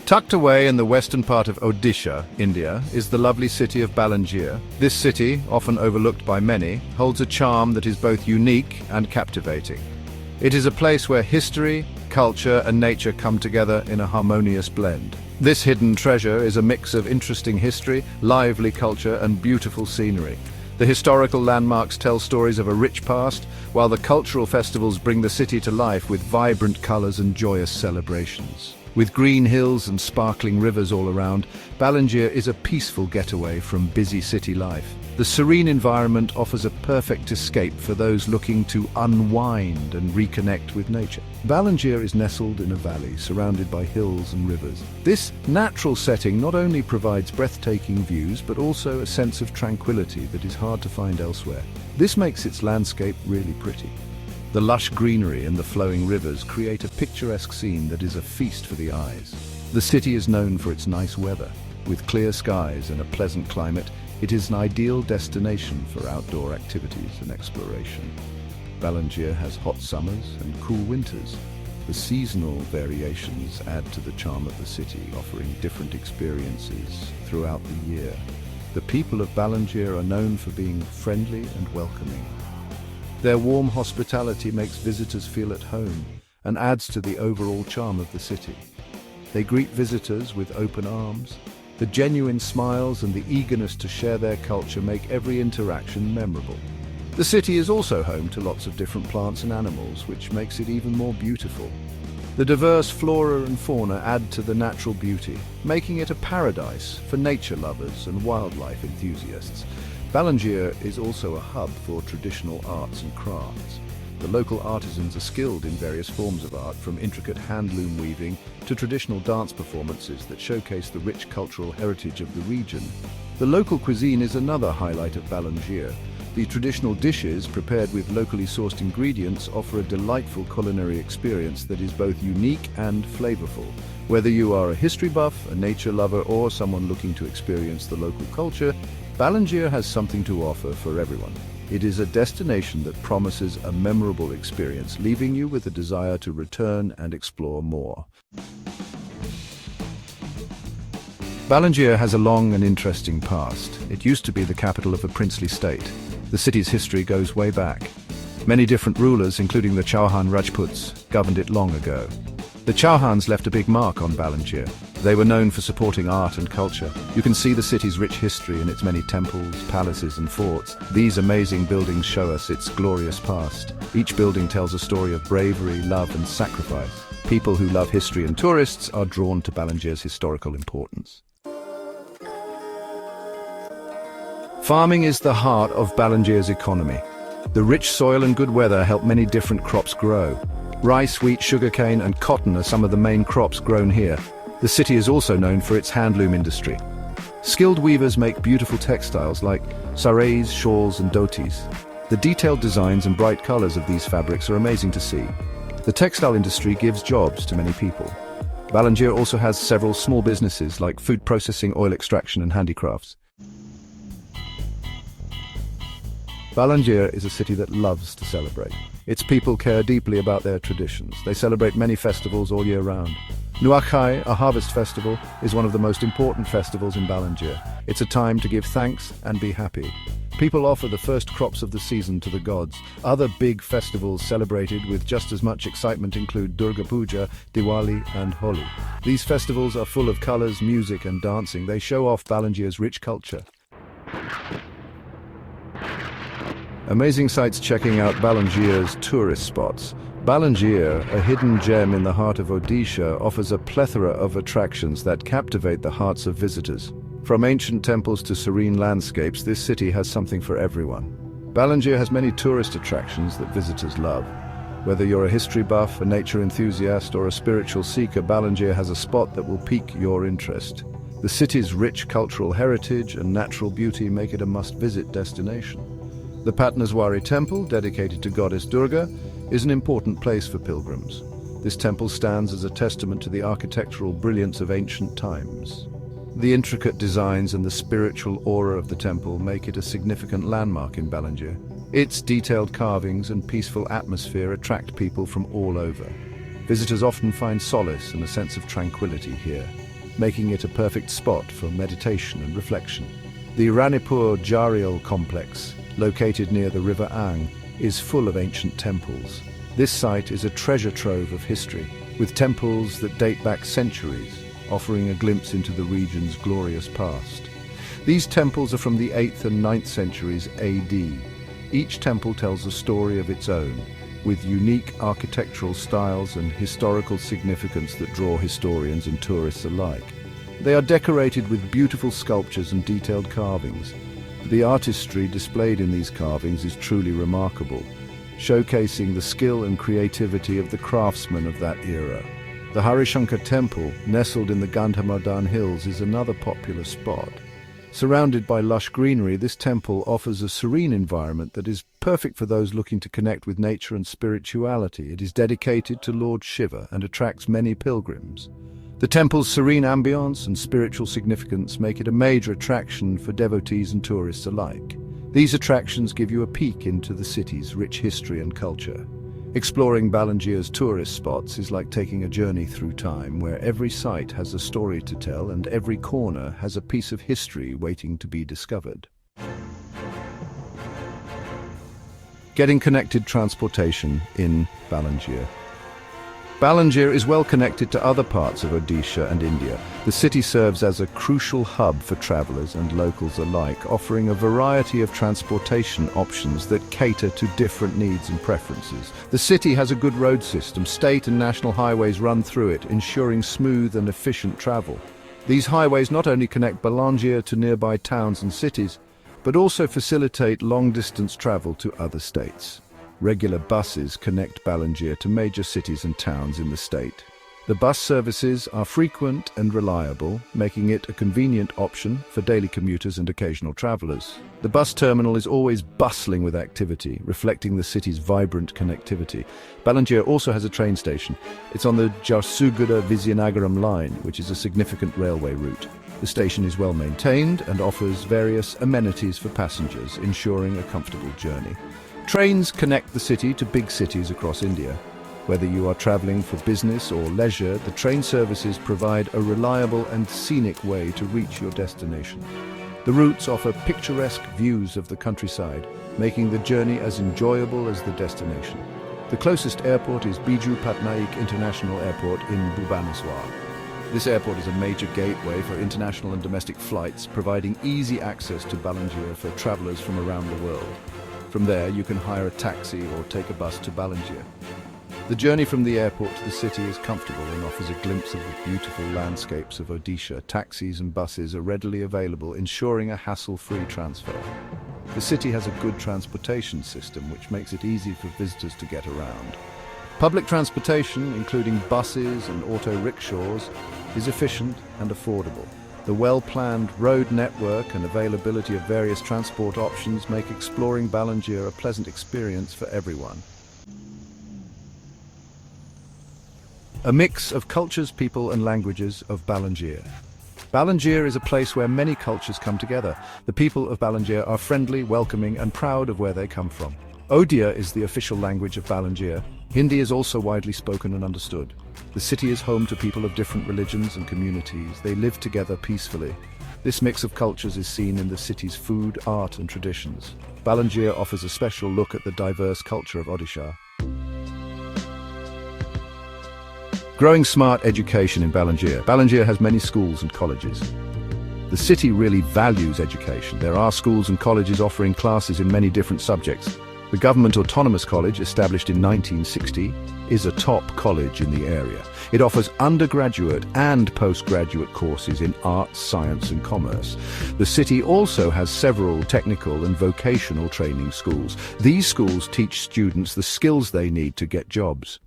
Tucked away in the western part of Odisha, India, is the lovely city of Balangir. This city, often overlooked by many, holds a charm that is both unique and captivating. It is a place where history, culture, and nature come together in a harmonious blend. This hidden treasure is a mix of interesting history, lively culture, and beautiful scenery. The historical landmarks tell stories of a rich past, while the cultural festivals bring the city to life with vibrant colors and joyous celebrations. With green hills and sparkling rivers all around, Balangir is a peaceful getaway from busy city life. The serene environment offers a perfect escape for those looking to unwind and reconnect with nature. Balangir is nestled in a valley surrounded by hills and rivers. This natural setting not only provides breathtaking views, but also a sense of tranquility that is hard to find elsewhere. This makes its landscape really pretty. The lush greenery and the flowing rivers create a picturesque scene that is a feast for the eyes. The city is known for its nice weather. With clear skies and a pleasant climate, it is an ideal destination for outdoor activities and exploration. Balangir has hot summers and cool winters. The seasonal variations add to the charm of the city, offering different experiences throughout the year. The people of Balangir are known for being friendly and welcoming. Their warm hospitality makes visitors feel at home and adds to the overall charm of the city. They greet visitors with open arms. The genuine smiles and the eagerness to share their culture make every interaction memorable. The city is also home to lots of different plants and animals, which makes it even more beautiful. The diverse flora and fauna add to the natural beauty, making it a paradise for nature lovers and wildlife enthusiasts. Balangir is also a hub for traditional arts and crafts. The local artisans are skilled in various forms of art, from intricate handloom weaving to traditional dance performances that showcase the rich cultural heritage of the region. The local cuisine is another highlight of Balangir. The traditional dishes, prepared with locally sourced ingredients, offer a delightful culinary experience that is both unique and flavorful. Whether you are a history buff, a nature lover, or someone looking to experience the local culture, Balangir has something to offer for everyone. It is a destination that promises a memorable experience, leaving you with a desire to return and explore more. Balangir has a long and interesting past. It used to be the capital of a princely state. The city's history goes way back. Many different rulers, including the Chauhan Rajputs, governed it long ago. The Chauhans left a big mark on Balangir. They were known for supporting art and culture. You can see the city's rich history in its many temples, palaces, and forts. These amazing buildings show us its glorious past. Each building tells a story of bravery, love, and sacrifice. People who love history and tourists are drawn to Balangir's historical importance. Farming is the heart of Balangir's economy. The rich soil and good weather help many different crops grow. Rice, wheat, sugarcane, and cotton are some of the main crops grown here. The city is also known for its handloom industry. Skilled weavers make beautiful textiles like saris, shawls, and dhotis. The detailed designs and bright colors of these fabrics are amazing to see. The textile industry gives jobs to many people. Balangir also has several small businesses like food processing, oil extraction, and handicrafts. Balangir is a city that loves to celebrate. Its people care deeply about their traditions. They celebrate many festivals all year round. Nuakhai, a harvest festival, is one of the most important festivals in Balangir. It's a time to give thanks and be happy. People offer the first crops of the season to the gods. Other big festivals celebrated with just as much excitement include Durga Puja, Diwali, and Holi. These festivals are full of colors, music, and dancing. They show off Balangir's rich culture. Amazing sights checking out Balangir's tourist spots. Balangir, a hidden gem in the heart of Odisha, offers a plethora of attractions that captivate the hearts of visitors. From ancient temples to serene landscapes, this city has something for everyone. Balangir has many tourist attractions that visitors love. Whether you're a history buff, a nature enthusiast, or a spiritual seeker, Balangir has a spot that will pique your interest. The city's rich cultural heritage and natural beauty make it a must-visit destination. The Patnaswari temple, dedicated to goddess Durga, is an important place for pilgrims. This temple stands as a testament to the architectural brilliance of ancient times. The intricate designs and the spiritual aura of the temple make it a significant landmark in Balangir. Its detailed carvings and peaceful atmosphere attract people from all over. Visitors often find solace and a sense of tranquility here. making it a perfect spot for meditation and reflection. The Ranipur Jarial complex, located near the river Ang, is full of ancient temples. This site is a treasure trove of history, with temples that date back centuries, offering a glimpse into the region's glorious past. These temples are from the 8th and 9th centuries AD. Each temple tells a story of its own, with unique architectural styles and historical significance that draw historians and tourists alike. They are decorated with beautiful sculptures and detailed carvings. The artistry displayed in these carvings is truly remarkable, showcasing the skill and creativity of the craftsmen of that era. The Harishankar Temple, nestled in the Gandhamardan Hills, is another popular spot. Surrounded by lush greenery, this temple offers a serene environment that is perfect for those looking to connect with nature and spirituality. It is dedicated to Lord Shiva and attracts many pilgrims. The temple's serene ambience and spiritual significance make it a major attraction for devotees and tourists alike. These attractions give you a peek into the city's rich history and culture. Exploring Balangir's tourist spots is like taking a journey through time, where every site has a story to tell and every corner has a piece of history waiting to be discovered. Getting connected transportation in Balangir. Balangir is well connected to other parts of Odisha and India. The city serves as a crucial hub for travelers and locals alike, offering a variety of transportation options that cater to different needs and preferences. The city has a good road system. State and national highways run through it, ensuring smooth and efficient travel. These highways not only connect Balangir to nearby towns and cities, but also facilitate long-distance travel to other states. Regular buses connect Balangir to major cities and towns in the state. The bus services are frequent and reliable, making it a convenient option for daily commuters and occasional travelers. The bus terminal is always bustling with activity, reflecting the city's vibrant connectivity. Balangir also has a train station. It's on the Jharsuguda-Vizianagaram line, which is a significant railway route. The station is well maintained and offers various amenities for passengers, ensuring a comfortable journey. Trains connect the city to big cities across India. Whether you are traveling for business or leisure, the train services provide a reliable and scenic way to reach your destination. The routes offer picturesque views of the countryside, making the journey as enjoyable as the destination. The closest airport is Biju Patnaik International Airport in Bhubaneswar. This airport is a major gateway for international and domestic flights, providing easy access to Balangir for travelers from around the world. From there, you can hire a taxi or take a bus to Balangir. The journey from the airport to the city is comfortable and offers a glimpse of the beautiful landscapes of Odisha. Taxis and buses are readily available, ensuring a hassle-free transfer. The city has a good transportation system, which makes it easy for visitors to get around. Public transportation, including buses and auto rickshaws, is efficient and affordable. The well-planned road network and availability of various transport options make exploring Balangir a pleasant experience for everyone. A mix of cultures, people and languages of Balangir. Balangir is a place where many cultures come together. The people of Balangir are friendly, welcoming and proud of where they come from. Odia is the official language of Balangir. Hindi is also widely spoken and understood. The city is home to people of different religions and communities. They live together peacefully. This mix of cultures is seen in the city's food, art and traditions. Balangir offers a special look at the diverse culture of Odisha. Growing smart education in Balangir. Balangir has many schools and colleges. The city really values education. There are schools and colleges offering classes in many different subjects. The Government Autonomous College, established in 1960, is a top college in the area. It offers undergraduate and postgraduate courses in arts, science and commerce. The city also has several technical and vocational training schools. These schools teach students the skills they need to get jobs.